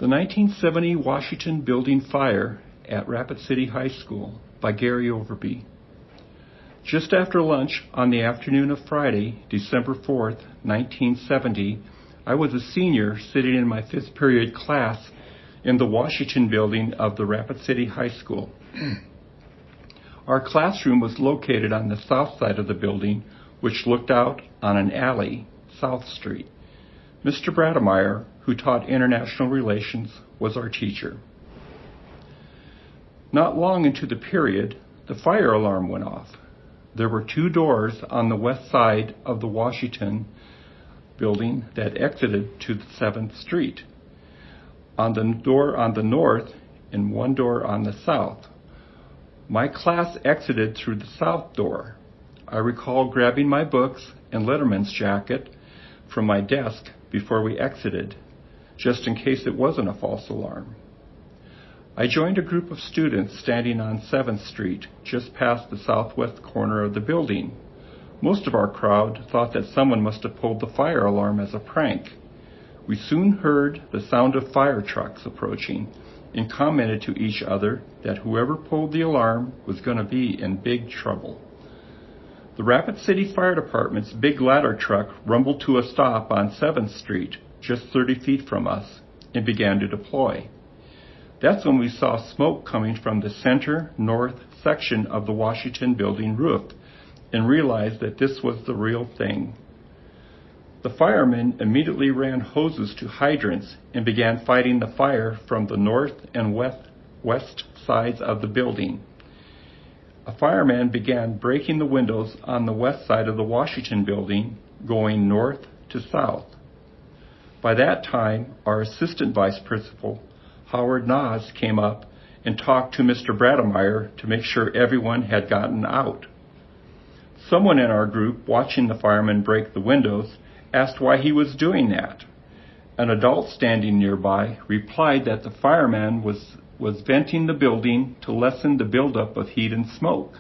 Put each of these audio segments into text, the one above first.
The 1970 Washington Building Fire at Rapid City High School by Gary Overby. Just after lunch on the afternoon of Friday, December 4th, 1970, I was a senior sitting in my fifth period class in the Washington building of the Rapid City High School. Our classroom was located on the south side of the building, which looked out on an alley, South Street. Mr. Brademeyer, who taught international relations, was our teacher. Not long into the period, the fire alarm went off. There were two doors on the west side of the Washington building that exited to the 7th Street. On the door on the north and one door on the south. My class exited through the south door. I recall grabbing my books and letterman's jacket from my desk before we exited, just in case it wasn't a false alarm. I joined a group of students standing on 7th Street, just past the southwest corner of the building. Most of our crowd thought that someone must have pulled the fire alarm as a prank. We soon heard the sound of fire trucks approaching and commented to each other that whoever pulled the alarm was going to be in big trouble. The Rapid City Fire Department's big ladder truck rumbled to a stop on 7th Street, just 30 feet from us, and began to deploy. That's when we saw smoke coming from the center north section of the Washington building roof and realized that this was the real thing. The firemen immediately ran hoses to hydrants and began fighting the fire from the north and west sides of the building. A fireman began breaking the windows on the west side of the Washington building, going north to south. By that time, our assistant vice principal, Howard Nas, came up and talked to Mr. Brademeyer to make sure everyone had gotten out. Someone in our group, watching the fireman break the windows, asked why he was doing that. An adult standing nearby replied that the fireman was venting the building to lessen the buildup of heat and smoke.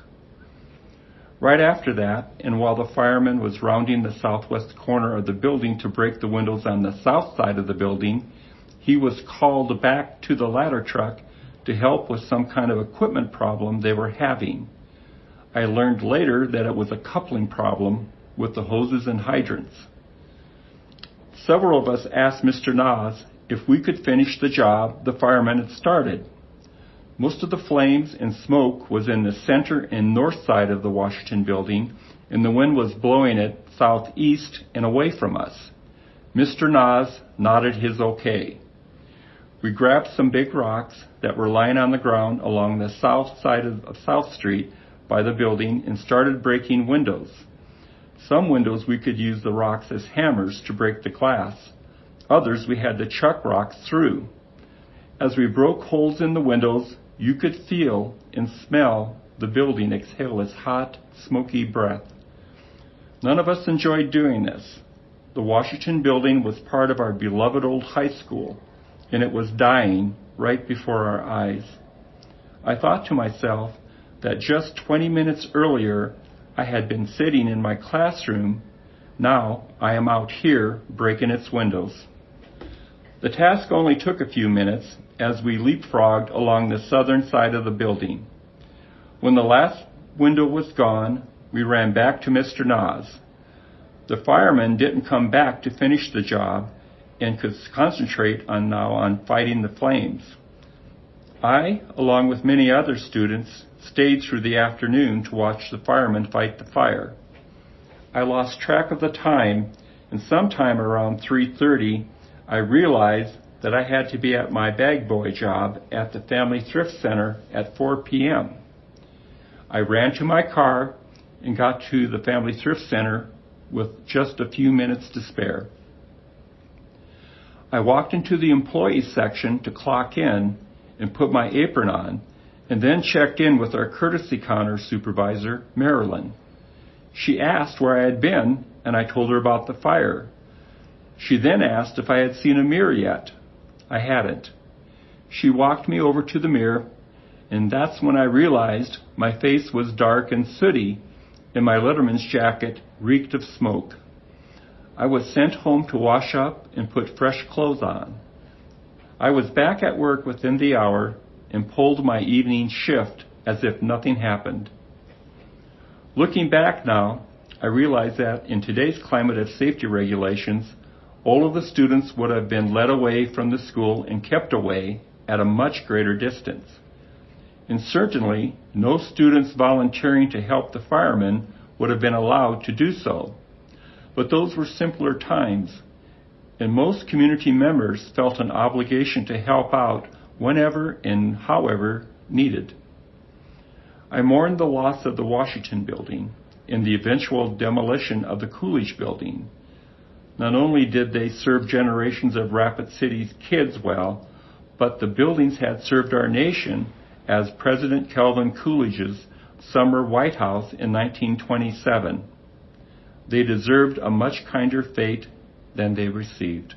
Right after that, and while the fireman was rounding the southwest corner of the building to break the windows on the south side of the building, he was called back to the ladder truck to help with some kind of equipment problem they were having. I learned later that it was a coupling problem with the hoses and hydrants. Several of us asked Mr. Nas if we could finish the job the firemen had started. Most of the flames and smoke was in the center and north side of the Washington building, and the wind was blowing it southeast and away from us. Mr. Nas nodded his okay. We grabbed some big rocks that were lying on the ground along the south side of South Street by the building and started breaking windows. Some windows we could use the rocks as hammers to break the glass. Others we had to chuck rocks through. As we broke holes in the windows, you could feel and smell the building exhale its hot, smoky breath. None of us enjoyed doing this. The Washington building was part of our beloved old high school, and it was dying right before our eyes. I thought to myself that just 20 minutes earlier, I had been sitting in my classroom. Now I am out here breaking its windows. The task only took a few minutes as we leapfrogged along the southern side of the building. When the last window was gone, we ran back to Mr. Nas. The firemen didn't come back to finish the job and could concentrate on fighting the flames. I, along with many other students, stayed through the afternoon to watch the firemen fight the fire. I lost track of the time, and sometime around 3:30, I realized that I had to be at my bag boy job at the Family Thrift Center at 4 p.m. I ran to my car and got to the Family Thrift Center with just a few minutes to spare. I walked into the employees section to clock in and put my apron on, and then checked in with our courtesy counter supervisor, Marilyn. She asked where I had been, and I told her about the fire. She then asked if I had seen a mirror yet. I hadn't. She walked me over to the mirror, and that's when I realized my face was dark and sooty, and my letterman's jacket reeked of smoke. I was sent home to wash up and put fresh clothes on. I was back at work within the hour and pulled my evening shift as if nothing happened. Looking back now, I realize that in today's climate of safety regulations, all of the students would have been led away from the school and kept away at a much greater distance. And certainly, no students volunteering to help the firemen would have been allowed to do so. But those were simpler times, and most community members felt an obligation to help out whenever and however needed. I mourned the loss of the Washington building and the eventual demolition of the Coolidge building. Not only did they serve generations of Rapid City's kids well, but the buildings had served our nation as President Calvin Coolidge's summer White House in 1927. They deserved a much kinder fate than they received.